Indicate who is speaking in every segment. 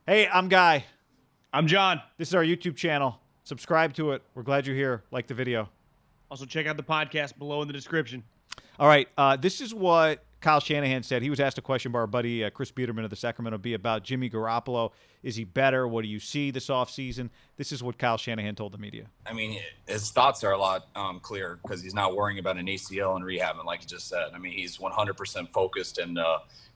Speaker 1: Hey, I'm Guy.
Speaker 2: I'm John.
Speaker 1: This is our YouTube channel. Subscribe to it. We're glad you're here. Like the video.
Speaker 2: Also, check out the podcast below in the description.
Speaker 1: All right. This is what Kyle Shanahan said. He was asked a question by our buddy Chris Biederman of the Sacramento Bee about Jimmy Garoppolo. Is he better? What do you see this offseason? This is what Kyle Shanahan told the media.
Speaker 3: I mean, his thoughts are a lot clearer because he's not worrying about an ACL and rehabbing, like you just said. I mean, he's 100% focused and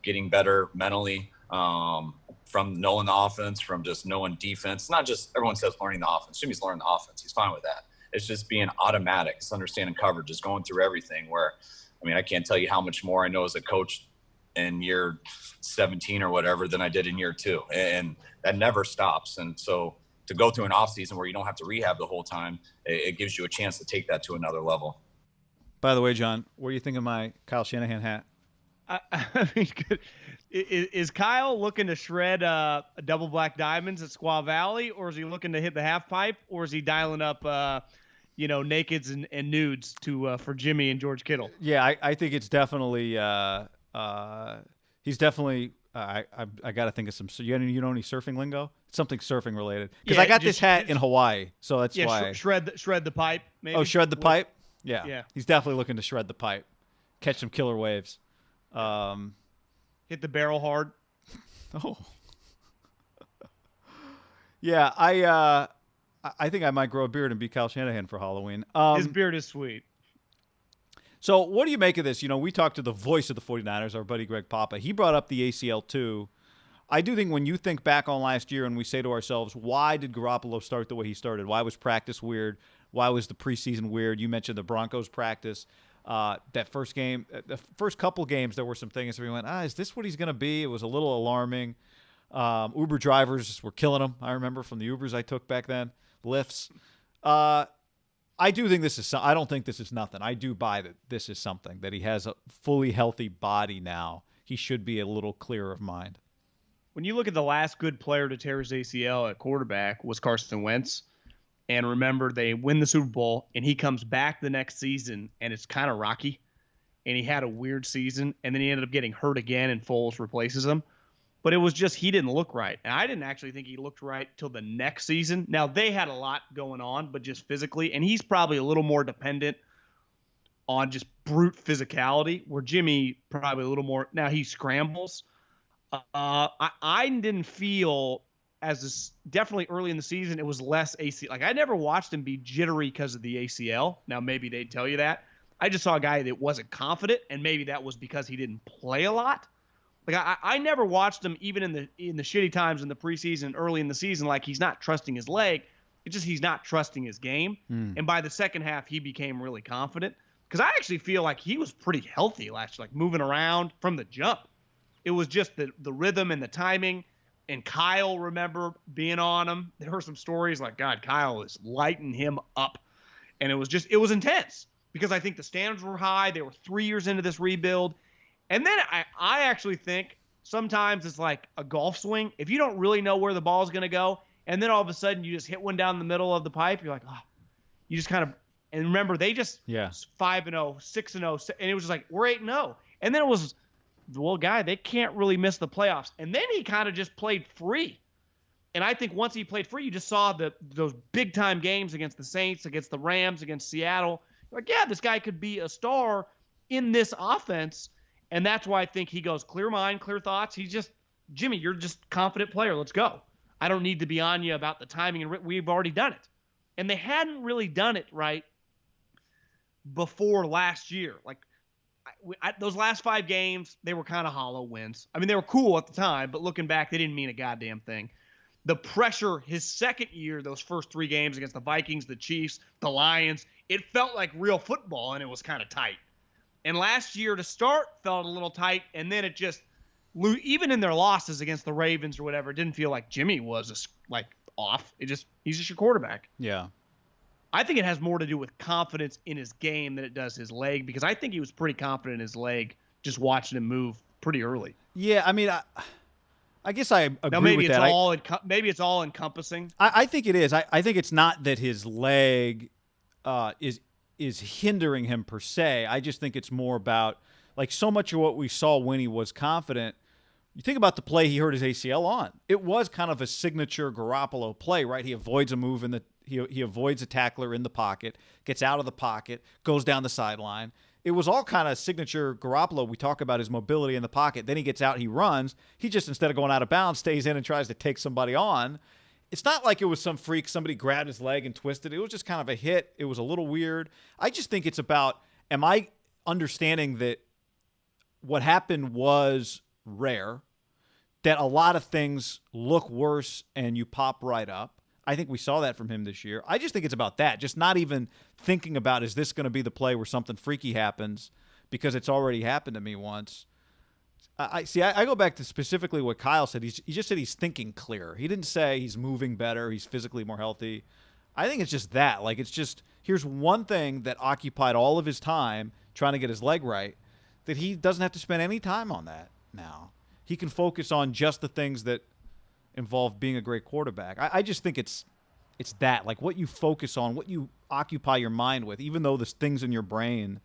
Speaker 3: getting better mentally from knowing the offense, from just knowing defense. Not just everyone says learning the offense. Jimmy's learning the offense. He's fine with that. It's just being automatic. It's understanding coverage. It's going through everything where, I mean, I can't tell you how much more I know as a coach in year 17 or whatever than I did in year 2. And that never stops. And so to go through an offseason where you don't have to rehab the whole time, it gives you a chance to take that to another level.
Speaker 1: By the way, John, what do you think of my Kyle Shanahan hat?
Speaker 2: I mean, is Kyle looking to shred double black diamonds at Squaw Valley, or is he looking to hit the half pipe, or is he dialing up, nakeds and nudes for Jimmy and George Kittle?
Speaker 1: Yeah, I think it's definitely he's definitely. I got to think of some. You know any surfing lingo? It's something surfing related. Because I got this hat in Hawaii, so that's why.
Speaker 2: Shred the pipe. Maybe.
Speaker 1: Oh, shred the pipe. Yeah. He's definitely looking to shred the pipe, catch some killer waves.
Speaker 2: Hit the barrel hard.
Speaker 1: Oh. Yeah, I think I might grow a beard and be Kyle Shanahan for Halloween.
Speaker 2: His beard is sweet.
Speaker 1: So what do you make of this? You know, we talked to the voice of the 49ers, our buddy Greg Papa. He brought up the ACL too. I do think when you think back on last year and we say to ourselves, why did Garoppolo start the way he started? Why was practice weird? Why was the preseason weird? You mentioned the Broncos practice. That first game, the first couple games, there were some things where we went, is this what he's going to be? It was a little alarming. Uber drivers were killing him, I remember, from the Ubers I took back then, Lyfts. I do think this is – I don't think this is nothing. I do buy that this is something, that he has a fully healthy body now. He should be a little clearer of mind.
Speaker 2: When you look at the last good player to tear his ACL at quarterback was Carson Wentz. And remember, they win the Super Bowl, and he comes back the next season, and it's kind of rocky. And he had a weird season, and then he ended up getting hurt again, and Foles replaces him. But it was just he didn't look right. And I didn't actually think he looked right till the next season. Now, they had a lot going on, but just physically. And he's probably a little more dependent on just brute physicality, where Jimmy probably a little more. Now, he scrambles. I didn't feel as this, definitely early in the season, it was less ACL. Like, I never watched him be jittery because of the ACL. Now, maybe they'd tell you that. I just saw a guy that wasn't confident, and maybe that was because he didn't play a lot. Like, I never watched him even in the shitty times in the preseason, early in the season, like he's not trusting his leg. It's just he's not trusting his game. And by the second half, he became really confident. Because I actually feel like he was pretty healthy last year, like moving around from the jump. It was just the rhythm and the timing. And Kyle, remember, being on him. There were some stories like, God, Kyle is lighting him up. And it was intense. Because I think the standards were high. They were 3 years into this rebuild. And then I actually think sometimes it's like a golf swing. If you don't really know where the ball is going to go, and then all of a sudden you just hit one down the middle of the pipe, you're like, you just kind of – and remember, they just 5-0, 6-0, and it was just like, we're 8-0. And then it was, well, guy, they can't really miss the playoffs. And then he kind of just played free. And I think once he played free, you just saw those big-time games against the Saints, against the Rams, against Seattle. You're like, yeah, this guy could be a star in this offense. And that's why I think he goes clear mind, clear thoughts. He's just, Jimmy, you're just a confident player. Let's go. I don't need to be on you about the timing. And we've already done it. And they hadn't really done it right before last year. Like those last 5 games, they were kind of hollow wins. I mean, they were cool at the time, but looking back, they didn't mean a goddamn thing. The pressure, his second year, those first 3 games against the Vikings, the Chiefs, the Lions, it felt like real football, and it was kind of tight. And last year to start felt a little tight, and then it just – even in their losses against the Ravens or whatever, it didn't feel like Jimmy was off. He's just your quarterback.
Speaker 1: Yeah.
Speaker 2: I think it has more to do with confidence in his game than it does his leg, because I think he was pretty confident in his leg just watching him move pretty early.
Speaker 1: Yeah, I mean, I guess I agree
Speaker 2: now, maybe
Speaker 1: with
Speaker 2: it's
Speaker 1: that.
Speaker 2: Maybe it's all encompassing.
Speaker 1: I think it is. I think it's not that his leg is hindering him per se. I just think it's more about, like, so much of what we saw when he was confident You think about the play he hurt his ACL on. It was kind of a signature Garoppolo play, right? He avoids a move he avoids a tackler in the pocket, gets out of the pocket, goes down the sideline. It was all kind of signature Garoppolo. We talk about his mobility in the pocket. Then he gets out, he runs. He just, instead of going out of bounds, stays in and tries to take somebody on. It's not like it was some freak, somebody grabbed his leg and twisted. It was just kind of a hit. It was a little weird. I just think it's about, am I understanding that what happened was rare, that a lot of things look worse and you pop right up. I think we saw that from him this year. I just think it's about that, just not even thinking about, is this going to be the play where something freaky happens, because it's already happened to me once. I go back to specifically what Kyle said. He just said he's thinking clearer. He didn't say he's moving better, he's physically more healthy. I think it's just that. Like, it's just, here's one thing that occupied all of his time trying to get his leg right, that he doesn't have to spend any time on that now. He can focus on just the things that involve being a great quarterback. I just think it's that, like, what you focus on, what you occupy your mind with, even though the things in your brain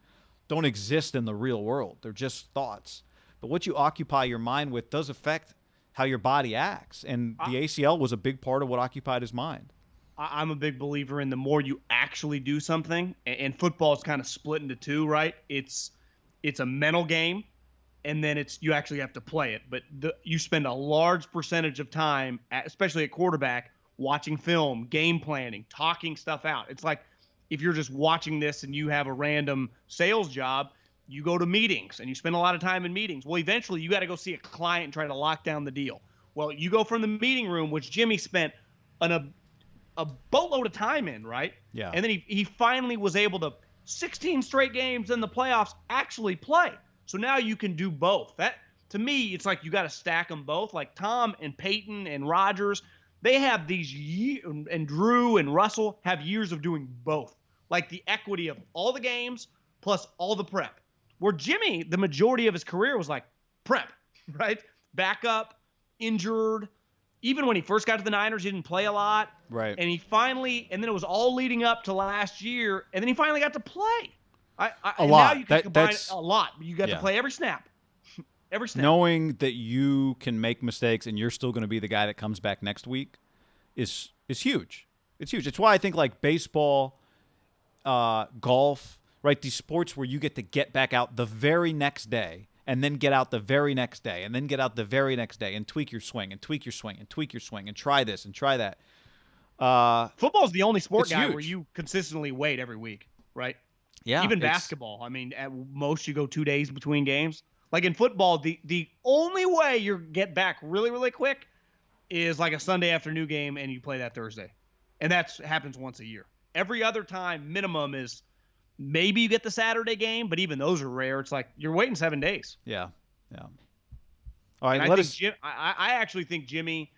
Speaker 1: don't exist in the real world. They're just thoughts. But what you occupy your mind with does affect how your body acts. And the ACL was a big part of what occupied his mind.
Speaker 2: I'm a big believer in the more you actually do something, and football is kind of split into two, right? It's a mental game, and then you actually have to play it. But you spend a large percentage of time, especially at quarterback, watching film, game planning, talking stuff out. It's like if you're just watching this and you have a random sales job, you go to meetings and you spend a lot of time in meetings. Well, eventually you got to go see a client and try to lock down the deal. Well, you go from the meeting room, which Jimmy spent a boatload of time in, right?
Speaker 1: Yeah.
Speaker 2: And then he finally was able to 16 straight games in the playoffs actually play. So now you can do both. That, to me, it's like you got to stack them both. Like Tom and Peyton and Rodgers, they have these and Drew and Russell have years of doing both. Like the equity of all the games plus all the prep. Where Jimmy, the majority of his career was like prep, right? Backup, injured. Even when he first got to the Niners, he didn't play a lot.
Speaker 1: Right.
Speaker 2: And and then it was all leading up to last year, and then he finally got to play.
Speaker 1: A lot.
Speaker 2: Now you can combine it a lot. You got to play every snap. Every snap.
Speaker 1: Knowing that you can make mistakes and you're still going to be the guy that comes back next week is huge. It's huge. It's why I think like baseball, golf, right? These sports where you get to get back out the very next day and then get out the very next day and then get out the very next day and tweak your swing and tweak your swing and tweak your swing and try this and try that.
Speaker 2: Football's the only sport, guy,
Speaker 1: huge.
Speaker 2: where you consistently wait every week, right?
Speaker 1: Yeah.
Speaker 2: Even basketball. I mean, at most you go 2 days between games. Like in football, the only way you get back really, really quick is like a Sunday afternoon game and you play that Thursday. And that happens once a year. Every other time, minimum is maybe you get the Saturday game, but even those are rare. It's like you're waiting 7 days.
Speaker 1: Yeah. Yeah. All right.
Speaker 2: I actually think Jimmy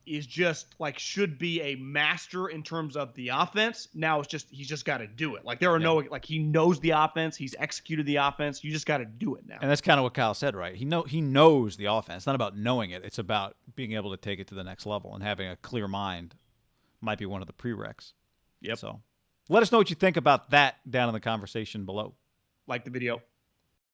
Speaker 2: is just like should be a master in terms of the offense. Now it's just he's just got to do it. Like there are he knows the offense. He's executed the offense. You just got to do it now.
Speaker 1: And that's kind of what Kyle said, right? He knows the offense. It's not about knowing it. It's about being able to take it to the next level, and having a clear mind might be one of the prereqs.
Speaker 2: Yep.
Speaker 1: So let us know what you think about that down in the conversation below.
Speaker 2: Like the video.